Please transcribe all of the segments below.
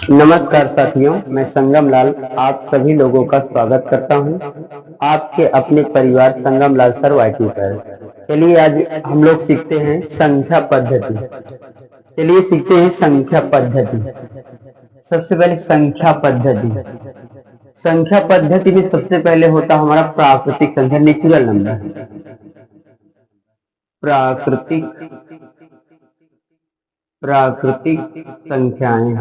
नमस्कार साथियों, मैं संगम लाल आप सभी लोगों का स्वागत करता हूं आपके अपने परिवार संगम लाल सर वाईटी पर। चलिए आज हम लोग सीखते हैं संख्या पद्धति। चलिए सीखते हैं संख्या पद्धति। सबसे पहले संख्या पद्धति। संख्या पद्धति में सबसे पहले होता हमारा प्राकृतिक संख्या, नेचुरल नंबर। प्राकृतिक संख्याएं।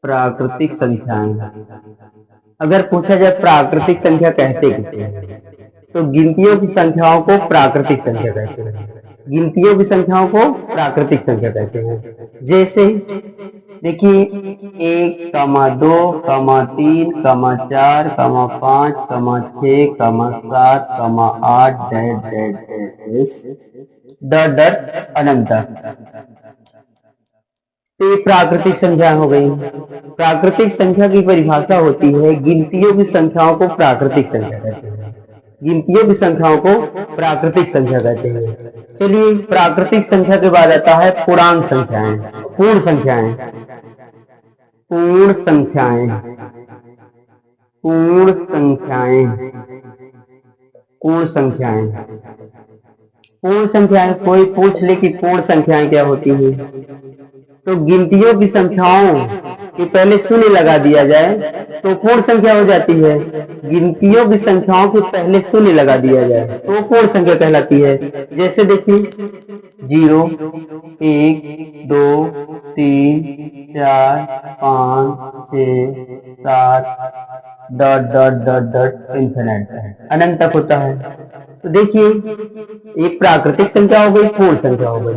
प्राकृतिक संख्याएं। अगर पूछा जाए प्राकृतिक संख्या कहते किसे हैं, तो गिनतियों की संख्याओं को प्राकृतिक संख्या कहते हैं। गिनतियों की संख्याओं को प्राकृतिक संख्या कहते हैं। जैसे देखिए 1, 2, 3, 4, 5, 6, 7, 8 अनंत। तो ये प्राकृतिक संख्या हो गई। प्राकृतिक संख्या की परिभाषा होती है गिनतियों की संख्याओं को प्राकृतिक संख्या कहते हैं। गिनतियों की संख्याओं को प्राकृतिक संख्या कहते हैं। चलिए प्राकृतिक संख्या के बाद आता है पूर्णांक संख्याएं, पूर्ण संख्याएं। पूर्ण संख्याएं। पूर्ण संख्याएं। पूर्ण संख्याएं। पूर्ण संख्याएं। कोई पूछ ले कि पूर्ण संख्याएं क्या होती है, तो गिनतियों की संख्याओं के पहले शून्य लगा दिया जाए तो पूर्ण संख्या हो जाती है। गिनतियों की संख्याओं के पहले शून्य लगा दिया जाए तो पूर्ण संख्या कहलाती है। जैसे देखिए 0, 1, 2, 3, 4, 5, 6, 7 इन्फिनिट अनंत तक होता है। तो देखिए एक प्राकृतिक संख्या हो गई, पूर्ण संख्या हो गई।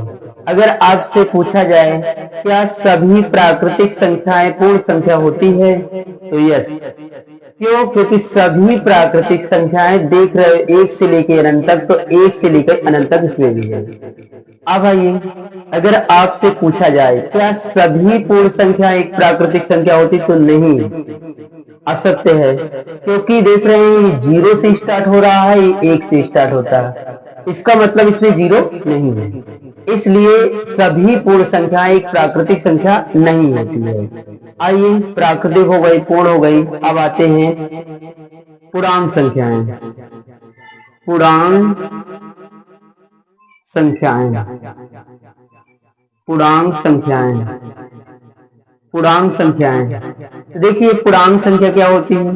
अगर आपसे पूछा जाए क्या सभी प्राकृतिक संख्याएं पूर्ण संख्या होती है, तो यस। क्यों? क्योंकि सभी प्राकृतिक संख्याएं देख रहे हो 1 से लेकर अनंत तक, तो 1 से लेकर अनंत तक इसमें भी है। अब आइए अगर आपसे पूछा जाए क्या सभी पूर्ण संख्या एक प्राकृतिक संख्या होती, तो नहीं, असत्य है। क्योंकि देख रहे हैं 0 से स्टार्ट हो रहा है, 1 से स्टार्ट होता है, इसका मतलब इसमें 0 नहीं है। इसलिए सभी पूर्ण संख्या एक प्राकृतिक संख्या नहीं होती है। आइए प्राकृतिक हो गई, पूर्ण हो गई। अब आते हैं पूर्णांक संख्याएं। पूर्णांक संख्याएं। पूर्णांक संख्याएं। पूर्णांक संख्याएं। तो देखिए पूर्णांक संख्या क्या होती है।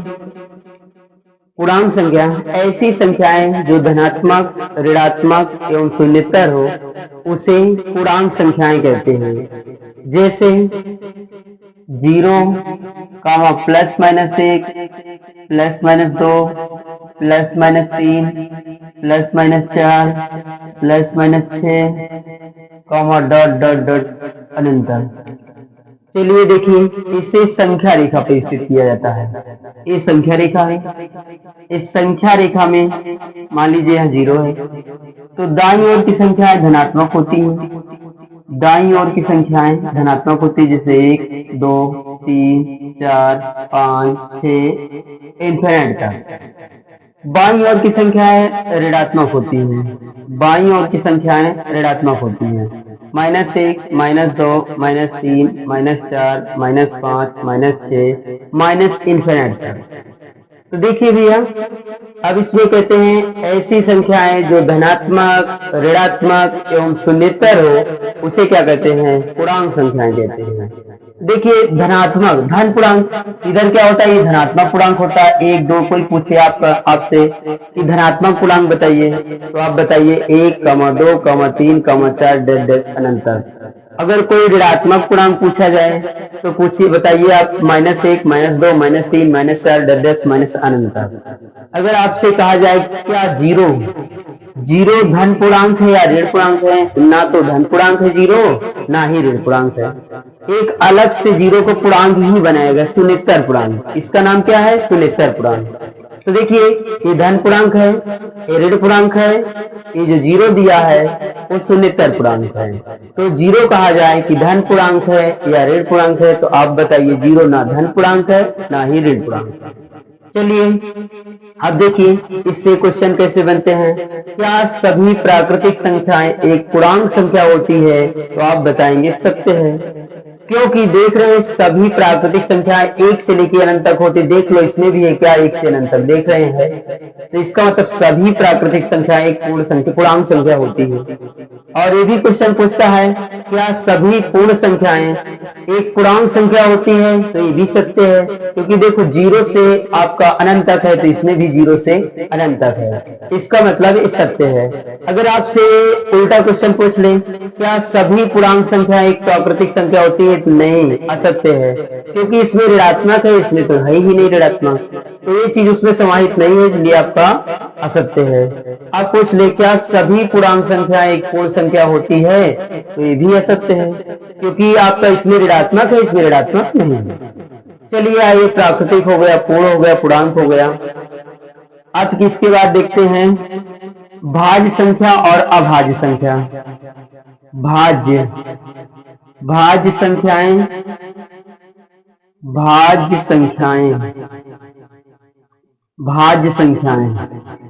पूर्णांक संख्या ऐसी संख्याएं जो धनात्मक, ऋणात्मक एवं शून्येतर हो उसे पूर्णांक संख्याएं कहते हैं। जैसे 0, plus minus 1, plus minus 2, plus minus 3, plus minus 4, plus minus 6, अनंत। चलिए देखिए इसे संख्या रेखा पर स्थित किया जाता है। ये संख्या रेखा है। इस संख्या रेखा में मान लीजिए यहाँ 0 है, तो दाईं ओर की संख्याएं धनात्मक होती हैं। दाईं ओर की संख्याएं धनात्मक होती है, जैसे 1, 2, 3, 4, 5, 6 इन्फिनिट तक। बाईं ओर की संख्याएं ऋणात्मक होती हैं। बाईं ओर की संख्याएं ऋणात्मक होती हैं। -1, -2, -3, -4, -5, -6 इन्फिनिट तक। तो देखिए भैया अब इसमें कहते हैं ऐसी संख्याएं जो धनात्मक, ऋणात्मक एवं शून्येतर हो उसे क्या कहते हैं, पूर्णांक संख्याएं कहते हैं। देखिए धनात्मक, धन पूर्णांक, इधर क्या होता है, ये धनात्मक पूर्णांक होता है। 1, 2 कोई पूछे आपसे कि धनात्मक पूर्णांक बताइए, तो आप बताइए 1, 2, 3, 4 अनंत। अगर कोई ऋणात्मक पूर्णांक पूछा जाए तो पूछिए, बताइए आप -1, -2, -3, -4 अनंत। अगर आपसे कहा जाए क्या 0 धन पूर्णांक है या ऋण पूर्णांक है, ना तो धन पूर्णांक है 0, ना ही ऋण पूर्णांक है। एक अलग से 0 को पूर्णांक ही बनाएगा, शून्येतर पूर्णांक। इसका नाम क्या है, शून्येतर पूर्णांक। तो देखिए ये धन पूर्णांक है, ये ऋण पूर्णांक है, ये जो 0 दिया है वो शून्येतर पूर्णांक है। तो 0 कहा जाए कि धन पूर्णांक है या ऋण पूर्णांक है, तो आप बताइए 0 ना धन पूर्णांक है ना ही ऋण पूर्णांक है। चलिए अब देखिए इससे क्वेश्चन कैसे बनते हैं। क्या सभी प्राकृतिक संख्याएं एक पूर्णांक संख्या होती है, तो आप बताएंगे सत्य है। क्योंकि देख रहे हैं सभी प्राकृतिक संख्याएं एक से लेकर अनंत तक होती। देख लो इसमें भी है क्या, एक से अनंत तक देख रहे हैं। तो इसका मतलब सभी प्राकृतिक संख्याएं एक पूर्ण संख्या, पूर्णांक संख्या होती है। और ये भी क्वेश्चन पूछता है क्या सभी पूर्ण संख्याएं एक पूर्णांक संख्या होती है, तो ये भी सत्य है, क्योंकि देखो जीरो से आपका अनंत तक है, तो इसमें भी जीरो से अनंत तक है। इसका मतलब ये सत्य है। अगर आपसे उल्टा क्वेश्चन पूछ ले क्या सभी पूर्णांक संख्या एक प्राकृतिक संख्या होती है, नहीं, असत्य है, क्योंकि इसमें ऋणात्मक है, इसमें तो है ही नहीं ऋणात्मक, तो ये चीज उसमें समाहित नहीं है, इसलिए आपका असत्य है। आप पूछ ले क्या सभी पूर्णांक संख्या एक पूर्ण संख्या होती है, तो ये भी असत्य है, क्योंकि आपका इसमें ऋणात्मक है, इसमें ऋणात्मक नहीं है। चलिए आइए, प्राकृतिक हो गया, पूर्ण हो गया, पूर्णांक हो गया। अब किसके बाद देखते हैं भाज्य संख्या और अभाज्य संख्या। भाज्य भाज्य संख्याएं, भाज्य संख्याएं, भाज्य संख्याएं।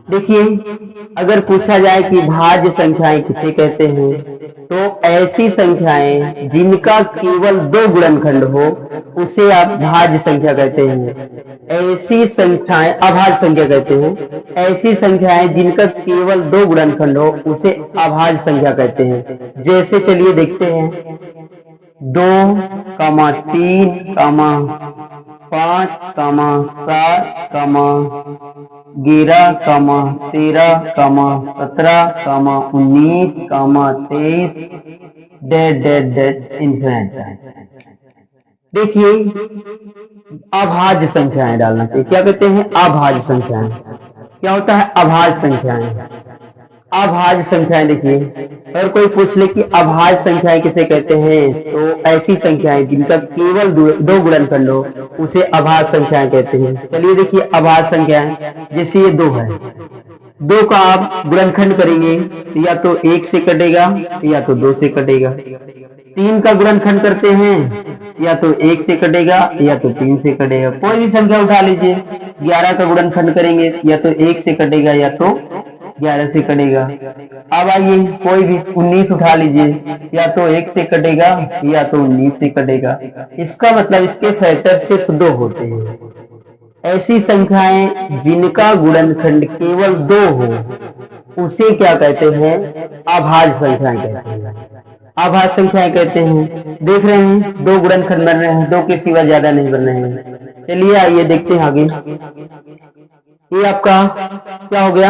देखिए अगर पूछा जाए कि भाज्य संख्याएं किसे कहते हैं, तो ऐसी संख्याएं जिनका केवल दो गुणनखंड हो उसे आप भाज्य संख्या कहते हैं। ऐसी संख्याएं अभाज्य संख्या कहते हैं। ऐसी संख्याएं जिनका केवल दो गुणनखंड हो उसे अभाज्य संख्या कहते हैं। जैसे चलिए देखते हैं 2, 3, 5, 7, 11, 13, 17, 19, 23 डेड इन्फिनिट। देखिए अभाज्य संख्याएं डालना चाहिए। क्या कहते हैं अभाज्य संख्याएं। क्या होता है अभाज्य संख्याएं? अभाज्य संख्याएं देखिए अगर कोई पूछ ले कि अभाज्य संख्याएं किसे कहते हैं, तो ऐसी संख्याएं जिनका केवल दो गुणनखंड हो उसे अभाज्य संख्याएं कहते हैं। चलिए देखिए अभाज्य संख्याएं, जैसे ये 2 है, 2 का आप गुणनखंड करेंगे तो या तो 1 से कटेगा या तो 2 से कटेगा। 3 का गुणनखंड करते हैं या तो 1 से कटेगा या तो 3 से कटेगा। कोई भी संख्या उठा लीजिए, 11 का गुणनखंड करेंगे या तो 1 से कटेगा या तो 11 से कटेगा। अब आइए कोई भी 19 उठा लीजिए, या तो 1 से कटेगा या तो 19 से कटेगा। इसका मतलब इसके फैक्टर सिर्फ 2 होते हैं। ऐसी संख्याएं जिनका गुणनखंड केवल 2 हो उसे क्या कहते हैं अभाज्य संख्याएं कहते हैं। अभाज्य संख्याएं कहते हैं। देख रहे हैं 2 गुणनखंड बन रहे हैं, 2 के सिवा ज्यादा नहीं बन रहे हैं। चलिए आइए देखते हैं आगे। ये आपका क्या हो गया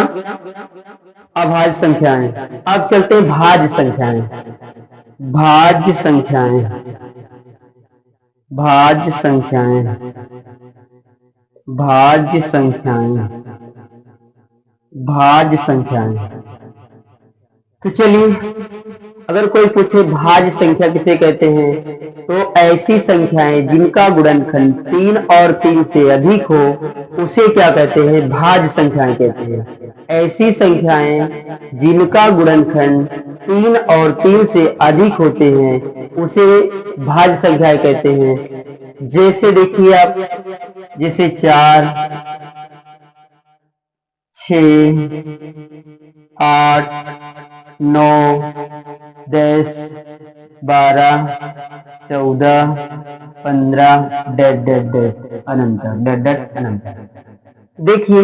अभाज्य संख्याएं। अब चलते हैं भाज्य संख्याएं। भाज्य संख्याएं, भाज्य संख्याएं, भाज्य संख्याएं, भाज्य संख्याएं। तो चलिए अगर कोई पूछे भाज्य संख्या किसे कहते हैं, तो ऐसी संख्याएं जिनका गुणनखंड 3 और 3 से अधिक हो उसे क्या कहते हैं भाज्य संख्याएं कहते हैं। ऐसी संख्याएं जिनका गुणनखंड 3 और 3 से अधिक होते हैं उसे भाज्य संख्याएं कहते हैं। जैसे देखिए आप, जैसे 4, 6, 8, 9, 10, 12, 14, 15 डेड अनंत। देखिए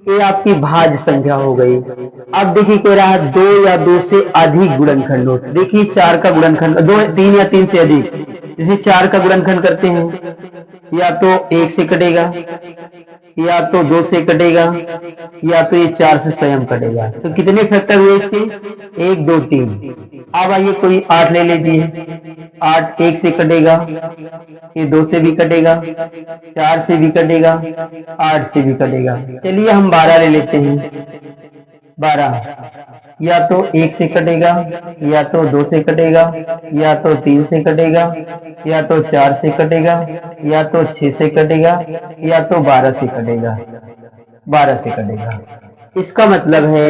ये आपकी भाज्य संख्या हो गई। अब देखिए कह रहा है 2 या 2 से अधिक गुणनखंड हो। देखिए 4 का गुणनखंड 2, 3 या 3 से अधिक, जैसे 4 का गुणनखंड करते हैं या तो 1 से कटेगा या तो 2 से कटेगा या तो ये 4 से स्वयं कटेगा। तो कितने फैक्टर हुए इसके 1, 2, 3। अब आइए कोई 8 ले लीजिए, 8 1 से कटेगा, ये 2 से भी कटेगा, 4 से भी कटेगा, 8 से भी कटेगा। चलिए हम 12 ले लेते हैं। 12 या तो 1 से कटेगा या तो 2 से कटेगा या तो 3 से कटेगा या तो 4 से कटेगा या तो 6 से कटेगा या तो 12 से कटेगा, 12 से कटेगा। इसका मतलब है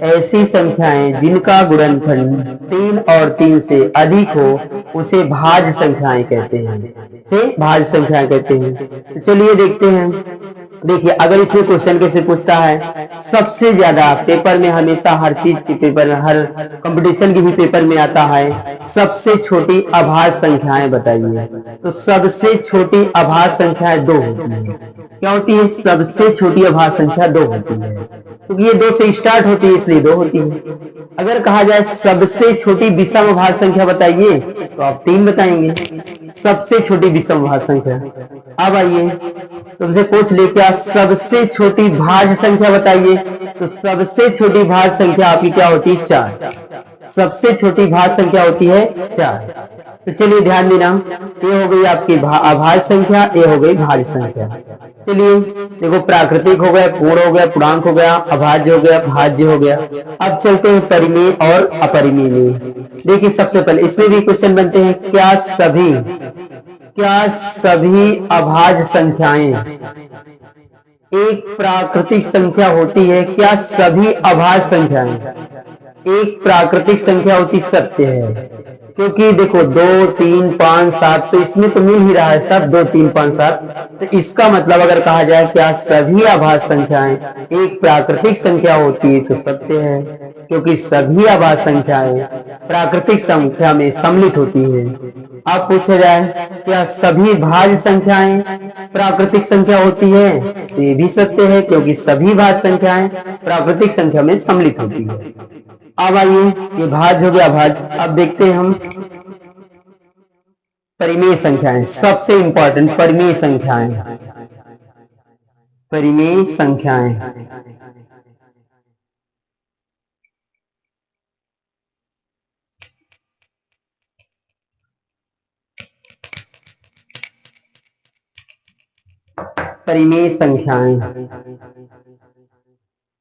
ऐसी संख्याएं जिनका गुणनखंड 3 और 3 से अधिक हो उसे भाज्य संख्याएं कहते हैं, से भाज्य संख्याएं कहते हैं। तो चलिए देखते हैं देखिए अगर इसमें क्वेश्चन कैसे पूछता है, सबसे ज्यादा पेपर में हमेशा हर चीज के पेपर, हर कंपटीशन के भी पेपर में आता है, सबसे छोटी अभाज्य संख्याएं बताइए। तो सबसे छोटी अभाज्य संख्याएं दो होती है। क्या होती है? सबसे छोटी अभाज्य संख्या दो होती है, क्योंकि ये दो से स्टार्ट होती है इसलिए दो होती है। अगर कहा जाए सबसे छोटी विषम अभाज्य संख्या बताइए, तो आप तीन बताएंगे, सबसे छोटी विषम अभाज्य संख्या। अब आइए तुमसे पूछ ले क्या सबसे छोटी भाज्य संख्या बताइए, तो सबसे छोटी भाज्य संख्या आपकी क्या होती है? चार। सबसे छोटी भाज्य संख्या होती है चार। तो चलिए ध्यान देना, ये हो गई आपकी अभाज्य संख्या, ये हो गई भाज्य संख्या। चलिए देखो, प्राकृतिक हो गया, पूर्ण हो गया, पूर्णांक हो गया, अभाज्य हो गया, भाज्य हो गया। अब चलते हैं परिमेय और अपरिमेय में। देखिए सबसे पहले इसमें भी क्वेश्चन बनते हैं, क्या सभी अभाज्य संख्याएं एक प्राकृतिक संख्या होती है? क्या सभी अभाज्य संख्याएं एक प्राकृतिक संख्या होती? सत्य है, क्योंकि देखो 2, 3, 5, 7 तो इसमें तो मिल ही रहा है सब 2, 3, 5, 7। तो इसका मतलब अगर कहा जाए क्या सभी अभाज्य संख्याएं एक प्राकृतिक संख्या होती है, तो सत्य है, क्योंकि सभी अभाज्य संख्याएं प्राकृतिक संख्या में सम्मिलित होती है। अब पूछा जाए क्या सभी भाज्य संख्याएं प्राकृतिक संख्या होती है? तो ये भी सत्य है, क्योंकि सभी भाज्य संख्याएं प्राकृतिक संख्या में सम्मिलित होती है। अब आइए, ये भाज्य हो गया भाज्य। अब देखते हैं हम परिमेय संख्याएं, सबसे इंपॉर्टेंट परिमेय संख्याएं। परिमेय संख्याएं परिमेय संख्याएं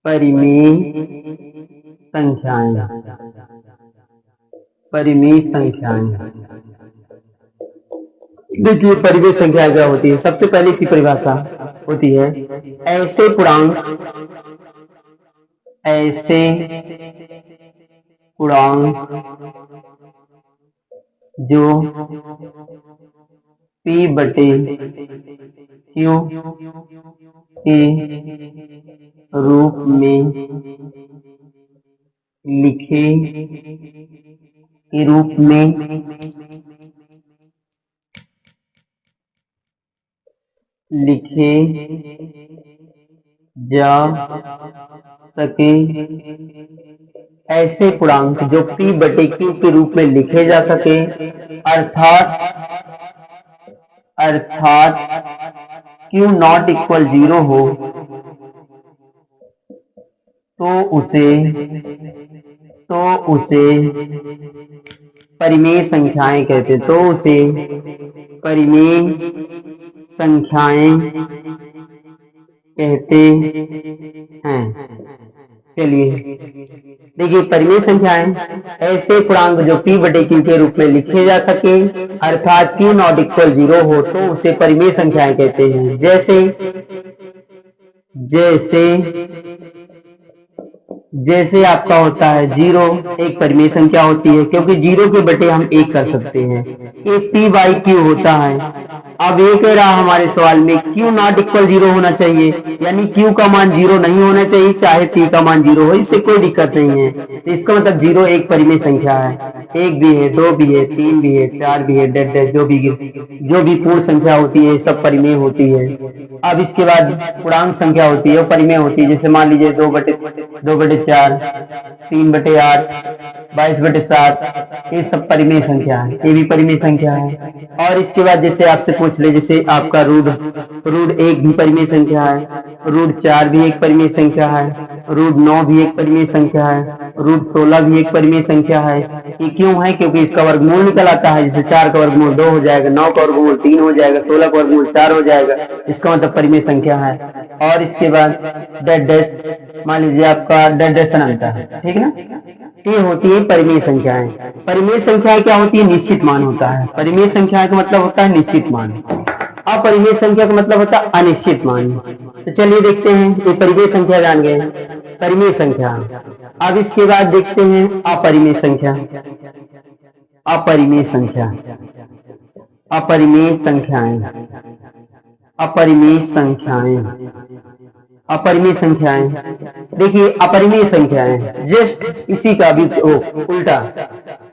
परिमेय संख्याएं परिमेय संख्याएं देखिए परिमेय संख्या क्या होती है। सबसे पहले इसकी परिभाषा होती है, ऐसे पूर्णांक जो P बटे Q के रूप में लिखे जा सके, ऐसे पूर्णांक जो P बटे Q के रूप में लिखे जा सके, अर्थात Q नॉट इक्वल 0 हो, तो उसे परिमेय संख्याएं कहते हैं। तो उसे परिमेय संख्याएं कहते हैं। चलिए देखिए, परिमेय संख्याएं ऐसे पूर्णांक जो P बटे Q के रूप में लिखे जा सके, अर्थात Q नॉट इक्वल 0 हो, तो उसे परिमेय संख्याएं कहते हैं। जैसे आपका होता है 0 एक परिमेय संख्या होती है, क्योंकि 0 के बटे हम 1 कर सकते हैं। एक P बाई Q होता है। अब ये कह रहा हमारे सवाल में Q नॉट इक्वल 0 होना चाहिए, यानी Q का मान 0 नहीं होना चाहिए, चाहे P का मान 0 हो, इससे कोई दिक्कत नहीं है। तो इसका मतलब 0 एक परिमेय संख्या है। 1 भी है, 2 भी है, 3 भी है, 4 भी है, डेड जो भी पूर्ण संख्या होती है सब परिमेय होती है। अब इसके बाद पूर्णांक संख्या होती है, वो परिमेय होती है। जैसे मान लीजिए 2/4, 3/8, 22/7, ये सब परिमेय संख्या है, ये भी परिमेय संख्या है। और इसके बाद जैसे आपसे पूछ ले, जैसे आपका रूट 1 भी परिमेय संख्या है, रूट 4 भी एक परिमेय संख्या है, रूट 9 भी एक परिमेय संख्या है, रूट 16 भी एक परिमेय संख्या है। ये क्यों है? क्योंकि इसका वर्गमूल निकल आता है। जैसे 4 का वर्गमूल 2 हो जाएगा, 9 का वर्गमूल 3 हो जाएगा, 16 का वर्गमूल 4 हो जाएगा, इसका मतलब परिमेय संख्या है। और इसके बाद डेड डैश, मान लीजिए आपका डेड डैश अनंत है, ठीक है ना? ये होती है परिमेय संख्याएं। परिमेय संख्याएं क्या होती है? निश्चित मान होता है। परिमेय संख्या का मतलब होता है निश्चित मान, अपरिमेय संख्या का मतलब होता है अनिश्चित मान। तो चलिए देखते हैं, ये परिमेय संख्या जान गए, परिमेय संख्या। अब इसके बाद देखते हैं अपरिमेय संख्या। अपरिमेय संख्या अपरिमेय संख्याएं अपरिमेय संख्याएं अपरिमेय संख्याएं, देखिए अपरिमेय संख्याएं जस्ट इसी का भी उल्टा,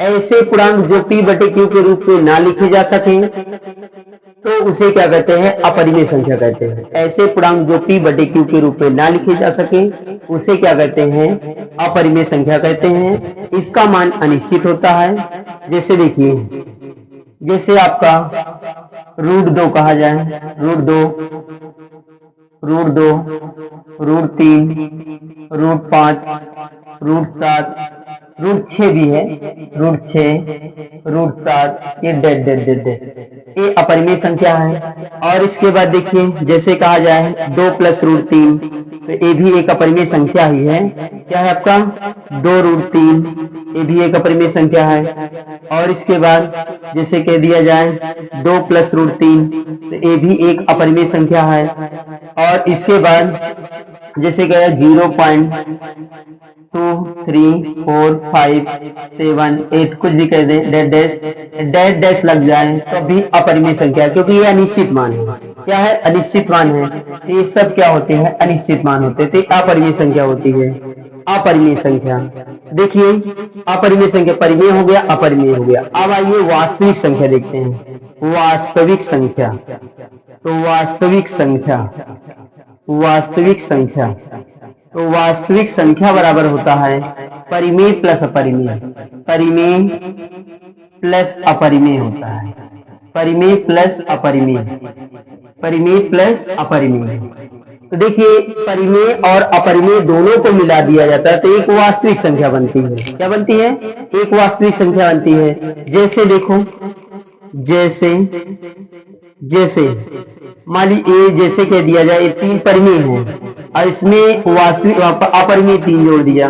ऐसे पूर्णांक जो p बटे q के रूप में ना लिखे जा सके तो उसे क्या कहते हैं, अपरिमेय संख्या कहते हैं। ऐसे पूर्णांक जो p बटे q के रूप में ना लिखे जा सके उसे क्या कहते हैं, अपरिमेय संख्या कहते हैं। इसका मान अनिश्चित होता है। जैसे देखिए, जैसे आपका √2 कहा जाए, √2, √2, √3, √5, √7, √6 भी है, √6, √7, ये डेड डेड डेड डेड, ये अपरिमेय संख्या है। और इसके बाद देखिए, जैसे कहा जाए 2 + √3, तो ये भी एक अपरिमेय संख्या ही है। क्या है आपका, 2 √3, ये भी एक अपरिमेय संख्या है। और इसके बाद जैसे कह दिया जाए 2 + √3, तो ये भी एक अपरिमेय संख्या है। और इसके बाद जैसे कह 0.2, 3, 4, 5, 7, 8 कुछ भी कह दें, डेड डैश लग जाए तो भी अपरिमेय संख्या, क्योंकि ये अनिश्चित मान है। क्या है, अनिश्चित मान है। ये सब क्या होते हैं, अनिश्चित मान होते हैं, तो अपरिमेय संख्या होती है। अपरिमेय संख्या, देखिए अपरिमेय संख्या, परिमेय हो गया, अपरिमेय हो गया। अब आइए वास्तविक संख्या देखते हैं। वास्तविक संख्या, तो वास्तविक संख्या, वास्तविक संख्या, तो वास्तविक संख्या बराबर होता है परिमेय प्लस अपरिमेय, परिमेय प्लस अपरिमेय होता है, परिमेय प्लस अपरिमेय, परिमेय प्लस अपरिमेय। तो देखिए परिमेय और अपरिमेय दोनों को मिला दिया जाता है तो एक वास्तविक संख्या बनती है। क्या बनती है, एक वास्तविक संख्या बनती है। जैसे देखो, जैसे जैसे मान लीजिए जैसे कह दिया जाए 3 परिमेय है और इसमें वास्तविक अपरिमेय 3 जोड़ दिया,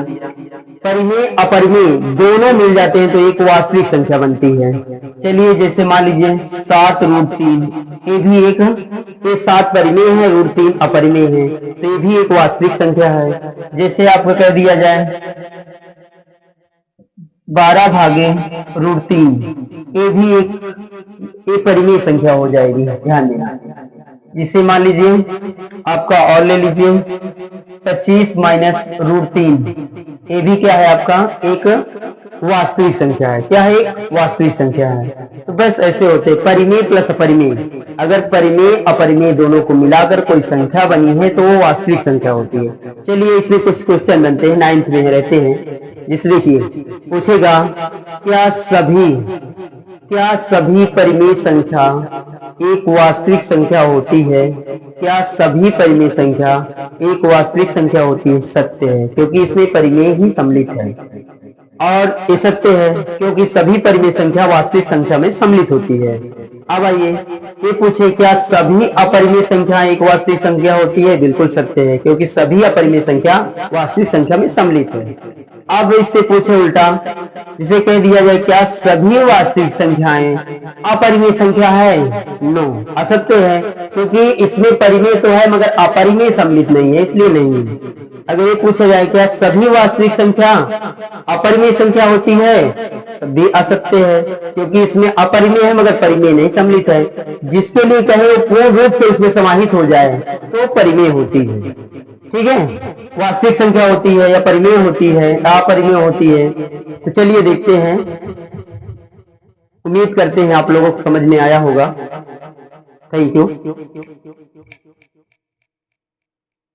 परिमेय अपरिमेय दोनों मिल जाते हैं तो एक वास्तविक संख्या बनती है। चलिए जैसे मान लीजिए 7 √3, ये भी एक, ये 7 परिमेय है, √3 अपरिमेय है, तो ये भी एक वास्तविक संख्या है। जैसे आपको कह दिया जाए 12 भागे √3, ये भी एक परिमेय संख्या हो जाएगी, ध्यान देना। जिसे मान लीजिए आपका और ले लीजिए 25 - √3, ये भी क्या है आपका, एक वास्तविक संख्या है। क्या है, एक वास्तविक संख्या है। तो बस ऐसे होते हैं परिमेय प्लस अपरिमेय। अगर परिमेय अपरिमेय दोनों को मिलाकर कोई संख्या बनी है तो वो वास्तविक संख्या होती है। चलिए इसमें कुछ क्वेश्चन बनते हैं, 9th में रहते हैं। जिस देखिए पूछेगा, क्या सभी परिमेय संख्या एक वास्तविक संख्या होती है? क्या सभी परिमेय संख्या एक वास्तविक संख्या होती है? सत्य है, क्योंकि इसमें परिमेय ही सम्मिलित है। और ये सत्य है क्योंकि सभी परिमेय संख्या वास्तविक संख्या में सम्मिलित होती है। अब आइए ये पूछे, क्या सभी अपरिमेय संख्या एक वास्तविक संख्या होती है? बिल्कुल सत्य है, क्योंकि सभी अपरिमेय संख्या वास्तविक संख्या में सम्मिलित है। अब इससे पूछे उल्टा, जिसे कह दिया जाए क्या सभी वास्तविक संख्याएं अपरिमेय संख्या है? नो, असत्य है, क्योंकि इसमें परिमेय तो है मगर अपरिमेय सम्मिलित नहीं है, इसलिए नहीं है। अगर ये पूछा जाए क्या सभी वास्तविक संख्या अपरिमेय संख्या होती है, तब भी असत्य है, क्योंकि इसमें अपरिमेय है मगर परिमेय नहीं सम्मिलित है। जिसके लिए कहे वो पूर्ण रूप से उसमें समाहित हो जाए तो परिमेय होती है। ठीक है, वास्तविक संख्या होती है या परिमेय होती है, अपरिमेय होती है। तो चलिए देखते हैं, उम्मीद करते हैं आप लोगों को समझ में आया होगा। Thank you.